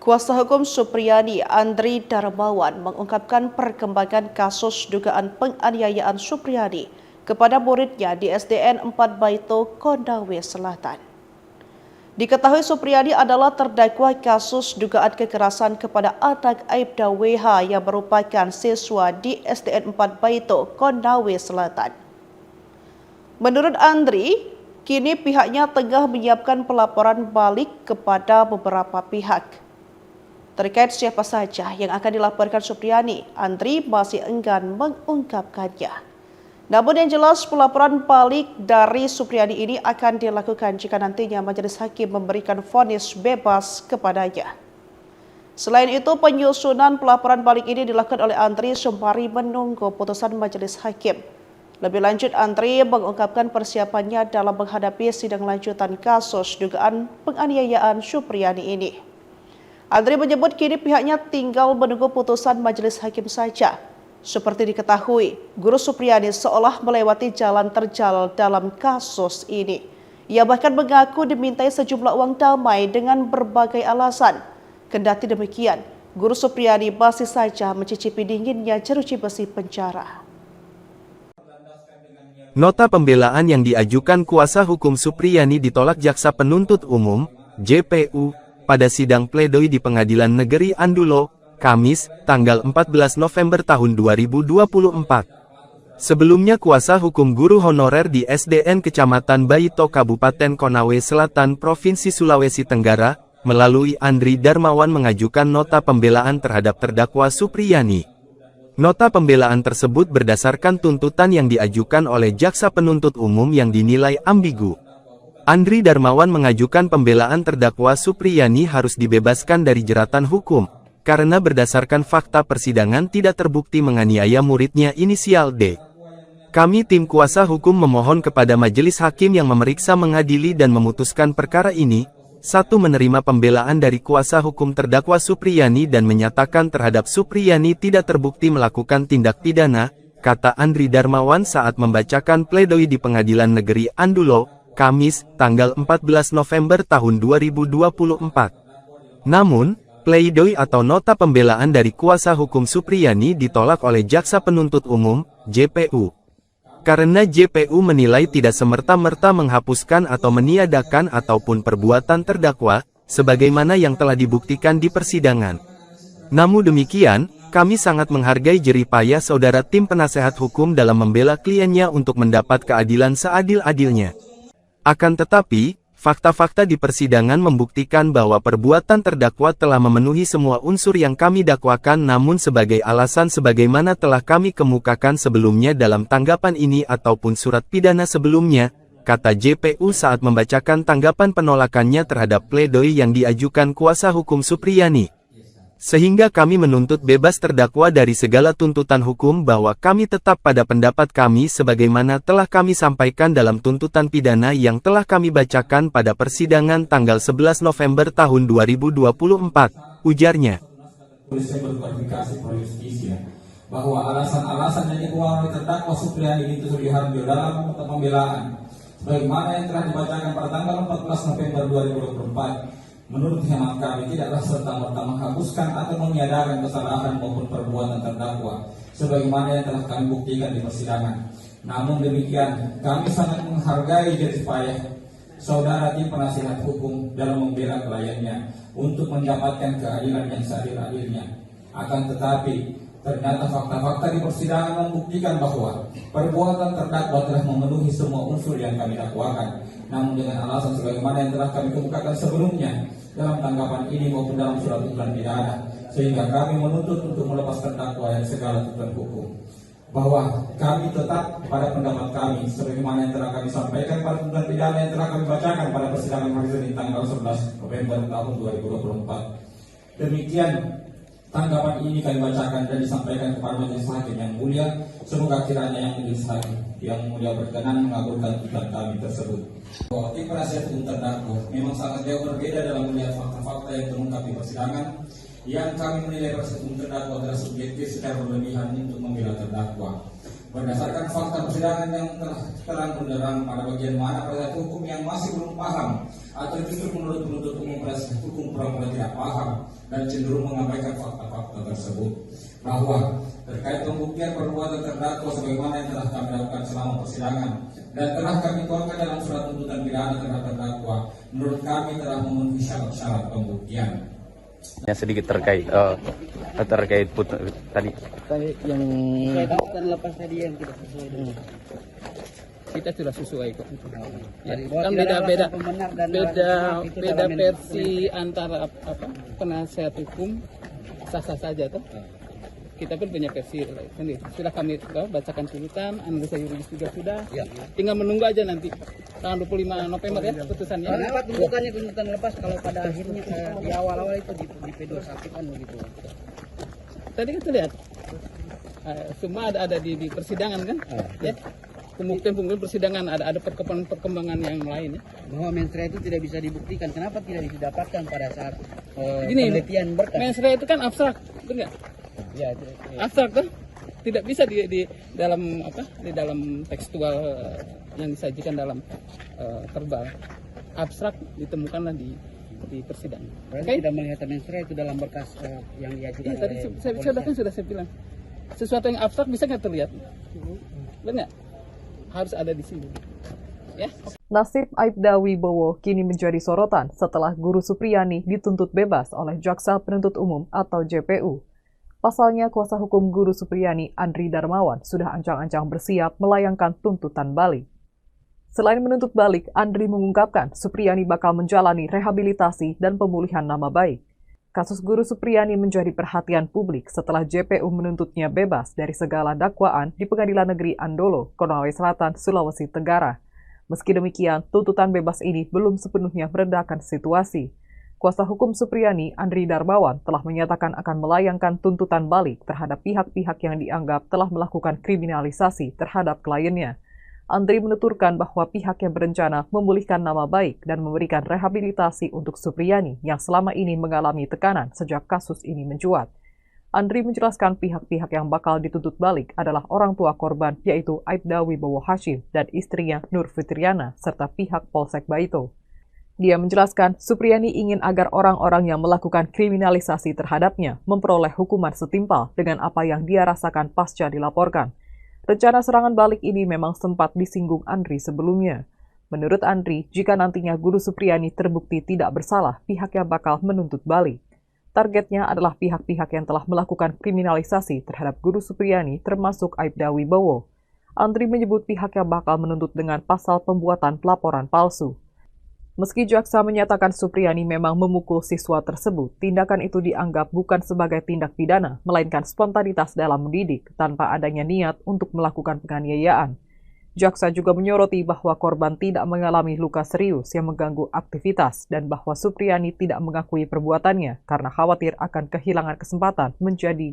Kuasa hukum Supriyani, Andri Darmawan, mengungkapkan perkembangan kasus dugaan penganiayaan Supriyani kepada muridnya di SDN 4 Baito, Konawe Selatan. Diketahui Supriyani adalah terdakwa kasus dugaan kekerasan kepada anak Aibda WH yang merupakan siswa di SDN 4 Baito, Konawe Selatan. Menurut Andri, kini pihaknya tengah menyiapkan pelaporan balik kepada beberapa pihak. Terkait siapa saja yang akan dilaporkan Supriyani, Andri masih enggan mengungkapkannya. Namun yang jelas pelaporan balik dari Supriyani ini akan dilakukan jika nantinya majelis hakim memberikan vonis bebas kepadanya. Selain itu, penyusunan pelaporan balik ini dilakukan oleh Andri sembari menunggu putusan majelis hakim. Lebih lanjut, Andri mengungkapkan persiapannya dalam menghadapi sidang lanjutan kasus dugaan penganiayaan Supriyani ini. Andri menyebut kini pihaknya tinggal menunggu putusan majelis hakim saja. Seperti diketahui, guru Supriyani seolah melewati jalan terjal dalam kasus ini. Ia bahkan mengaku dimintai sejumlah uang damai dengan berbagai alasan. Kendati demikian, guru Supriyani masih saja mencicipi dinginnya jeruji besi penjara. Nota pembelaan yang diajukan kuasa hukum Supriyani ditolak Jaksa Penuntut Umum, JPU, pada sidang pledoi di Pengadilan Negeri Andulo, Kamis, tanggal 14 November tahun 2024. Sebelumnya kuasa hukum guru honorer di SDN Kecamatan Baito Kabupaten Konawe Selatan Provinsi Sulawesi Tenggara, melalui Andri Darmawan mengajukan nota pembelaan terhadap terdakwa Supriyani. Nota pembelaan tersebut berdasarkan tuntutan yang diajukan oleh Jaksa Penuntut Umum yang dinilai ambigu. Andri Darmawan mengajukan pembelaan terdakwa Supriyani harus dibebaskan dari jeratan hukum, karena berdasarkan fakta persidangan tidak terbukti menganiaya muridnya inisial D. Kami tim kuasa hukum memohon kepada majelis hakim yang memeriksa, mengadili dan memutuskan perkara ini, 1. Menerima pembelaan dari kuasa hukum terdakwa Supriyani dan menyatakan terhadap Supriyani tidak terbukti melakukan tindak pidana, kata Andri Darmawan saat membacakan pledoi di Pengadilan Negeri Andulo, Kamis, tanggal 14 November tahun 2024. Namun, pledoi atau nota pembelaan dari kuasa hukum Supriyani ditolak oleh Jaksa Penuntut Umum, JPU. Karena JPU menilai tidak semerta-merta menghapuskan atau meniadakan ataupun perbuatan terdakwa, sebagaimana yang telah dibuktikan di persidangan. Namun demikian, kami sangat menghargai jerih payah saudara tim penasehat hukum dalam membela kliennya untuk mendapat keadilan seadil-adilnya. Akan tetapi, fakta-fakta di persidangan membuktikan bahwa perbuatan terdakwa telah memenuhi semua unsur yang kami dakwakan, namun sebagai alasan sebagaimana telah kami kemukakan sebelumnya dalam tanggapan ini ataupun surat pidana sebelumnya, kata JPU saat membacakan tanggapan penolakannya terhadap pledoi yang diajukan kuasa hukum Supriyani. Sehingga kami menuntut bebas terdakwa dari segala tuntutan hukum, bahwa kami tetap pada pendapat kami sebagaimana telah kami sampaikan dalam tuntutan pidana yang telah kami bacakan pada persidangan tanggal 11 November tahun 2024, ujarnya. Bahwa alasan-alasan yang dikeluarkan oleh terdakwa Supriyani itu dihargai dalam nota pembelaan, sebagaimana yang telah dibacakan pada tanggal 14 November 2024. Menurut hemat kami, tidaklah serta-merta menghapuskan atau meniadakan kesalahan maupun perbuatan terdakwa, sebagaimana yang telah kami buktikan di persidangan. Namun demikian, kami sangat menghargai jerih payah saudara tim penasihat hukum dalam membela kliennya untuk mendapatkan keadilan yang seadil-adilnya. Akan tetapi, ternyata fakta-fakta di persidangan membuktikan bahwa perbuatan terdakwa telah memenuhi semua unsur yang kami dakwakan, namun dengan alasan sebagaimana yang telah kami kemukakan sebelumnya dalam tanggapan ini maupun dalam surat tuntutan pidana, sehingga kami menuntut untuk melepas terdakwa dari segala tuntutan hukum. Bahwa kami tetap pada pendapat kami sebagaimana yang telah kami sampaikan pada tuntutan pidana yang telah kami bacakan pada persidangan hari Senin tanggal 11 November tahun 2024. Demikian tanggapan ini kami bacakan dan disampaikan kepada majelis hakim yang mulia. Semoga kiranya yang majelis hakim yang mulia berkenan mengabulkan tuntutan kami tersebut. Bahwa tim penasihat hukum terdakwa memang sangat jauh berbeda dalam melihat fakta-fakta yang terungkap di persidangan, yang kami menilai penasihat hukum terdakwa adalah subjektif secara berlebihan untuk membela terdakwa. Berdasarkan fakta persidangan yang telah terang benderang pada bagian mana penasihat hukum yang masih belum paham atau justru menurut penuntut umum penasihat hukum pura-pura tidak paham dan cenderung mengabaikan fakta-fakta tersebut, bahwa terkait pembuktian perbuatan terdakwa sebagaimana yang telah kami lakukan selama persidangan dan telah kami tuangkan dalam surat tuntutan pidana terhadap terdakwa, menurut kami telah memenuhi syarat-syarat pembuktian. Ya, sedikit terkait tadi yang dan lepas tadi yang tidak sesuai dengan kita sudah sesuai kok. Ya, bahwa kan tidak ada beda alasan pembenar dan beda itu beda dalam versi antara apa penasihat hukum sah-sah saja tuh. Kita pun punya versi sendiri. Sudah kami bacakan tuntutan, analisa yuridis juga sudah. Ya. Tinggal menunggu aja nanti tanggal 25 November ya putusannya. Kenapa tuntutannya tuntutan lepas kalau pada akhirnya di awal-awal itu di P21 kan begitu. Tadi kan terlihat semua ada di persidangan kan? Ya. Pembuktian persidangan ada perkembangan yang lain ya. Bahwa mensrea itu tidak bisa dibuktikan. Kenapa tidak didapatkan pada saat Gini, penelitian berkas? mensrea itu kan abstrak, benar nggak? Ya, Abstrak tuh tidak bisa di dalam di dalam tekstual yang disajikan dalam verbal. Abstrak ditemukanlah di persidangan. berarti tidak melihat mensrea itu dalam berkas yang diajukan. Iya, tadi sudah saya bilang. Sesuatu yang abstrak bisa nggak terlihat? Benar nggak? Harus ada di sini. Ya. Nasib Aibda Wibowo kini menjadi sorotan setelah Guru Supriyani dituntut bebas oleh Jaksa Penuntut Umum atau JPU. Pasalnya, kuasa hukum Guru Supriyani, Andri Darmawan, sudah ancang-ancang bersiap melayangkan tuntutan balik. Selain menuntut balik, Andri mengungkapkan Supriyani bakal menjalani rehabilitasi dan pemulihan nama baik. Kasus Guru Supriyani menjadi perhatian publik setelah JPU menuntutnya bebas dari segala dakwaan di Pengadilan Negeri Andolo, Konawe Selatan, Sulawesi Tenggara. Meski demikian, tuntutan bebas ini belum sepenuhnya meredakan situasi. Kuasa hukum Supriyani, Andri Darmawan, telah menyatakan akan melayangkan tuntutan balik terhadap pihak-pihak yang dianggap telah melakukan kriminalisasi terhadap kliennya. Andri menuturkan bahwa pihaknya berencana memulihkan nama baik dan memberikan rehabilitasi untuk Supriyani yang selama ini mengalami tekanan sejak kasus ini mencuat. Andri menjelaskan pihak-pihak yang bakal dituntut balik adalah orang tua korban, yaitu Aibda Wibowo Hashim dan istrinya Nur Fitriana, serta pihak Polsek Baito. Dia menjelaskan Supriyani ingin agar orang-orang yang melakukan kriminalisasi terhadapnya memperoleh hukuman setimpal dengan apa yang dia rasakan pasca dilaporkan. Rencana serangan balik ini memang sempat disinggung Andri sebelumnya. Menurut Andri, jika nantinya Guru Supriyani terbukti tidak bersalah, pihaknya bakal menuntut balik. Targetnya adalah pihak-pihak yang telah melakukan kriminalisasi terhadap Guru Supriyani termasuk Aibda Wibowo. Andri menyebut pihaknya bakal menuntut dengan pasal pembuatan pelaporan palsu. Meski jaksa menyatakan Supriyani memang memukul siswa tersebut, tindakan itu dianggap bukan sebagai tindak pidana, melainkan spontanitas dalam mendidik tanpa adanya niat untuk melakukan penganiayaan. Jaksa juga menyoroti bahwa korban tidak mengalami luka serius yang mengganggu aktivitas dan bahwa Supriyani tidak mengakui perbuatannya karena khawatir akan kehilangan kesempatan menjadi